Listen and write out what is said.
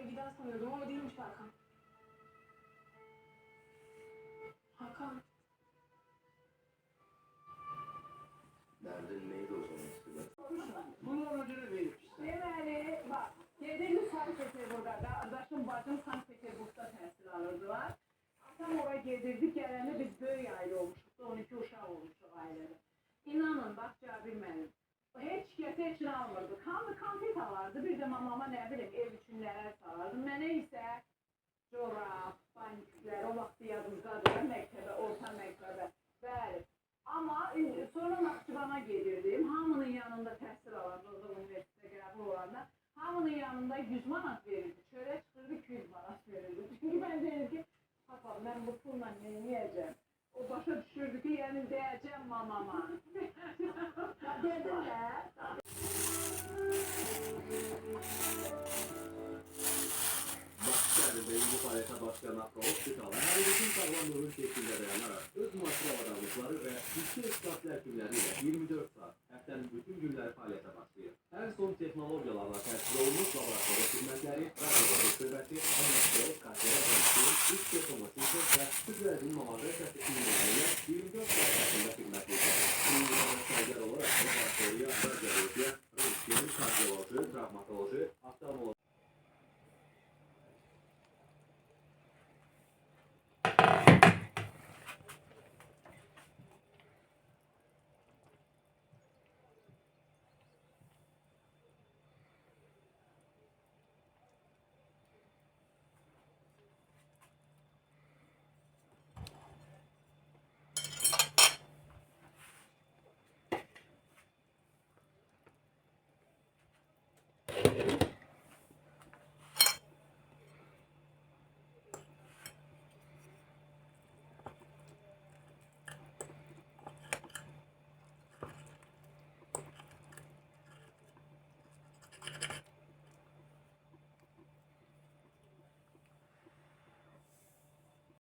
Egiden sanıyordum ama değilmiş Hakan. Hakan. Derdin neydi o zaman Sibel? Bunun amacını verip işte. Deməli, bax, gedirdik Sankt Peterburg'da. Qardaşım, bacım Sankt Peterburg'da təhsil alırdılar. Atam oraya gedirdi, gələndə biz böyük ailə olmuşuq. 12 uşaq olmuşuq ailədə. İnanın, bax, Cabir mənim. Heç kəsə heç nə almırdıq. Hamı konfet alardı, bir də mamama nə bilim, ev üçün nələr salardı. Mənə isə corab, bankiklər, o vaxt yadımdadır, məktəbə, orta məktəbə. Bəli. Amma sonra Naxçıvana gedirdim. Hamının yanında təhsil alardı, orada universitetə qəbul olanda. Hamının yanında 100 manat verirdi. Çörək çıxırdı, 200 manat verirdi. Çünki mən deyirdim ki, papa, mən bu pulla nə yiyəcəm? O başa düşürdü ki, yəni deyəcəm mamama. Dedim də. Başkəri birinci paleta başlayan hospitalı her bütün sağlamlığın şeklinde dayanarak öz muhasır avadanlıkları ve güçlü ekspatlı hekimleri ile 24 saat haftanın bütün günleri faaliyete başlıyor. En son teknolojiyalarla təşkil olmuş laboratuvar hizmetleri, radyoları şöbeti, anlatılı, kaçlara dönüşüm, üç dekomasyon ve sütlerin mamaları testisinin 24 saat hakkında hizmet ediyor. Şimdi sahipler olarak laboratuvarıya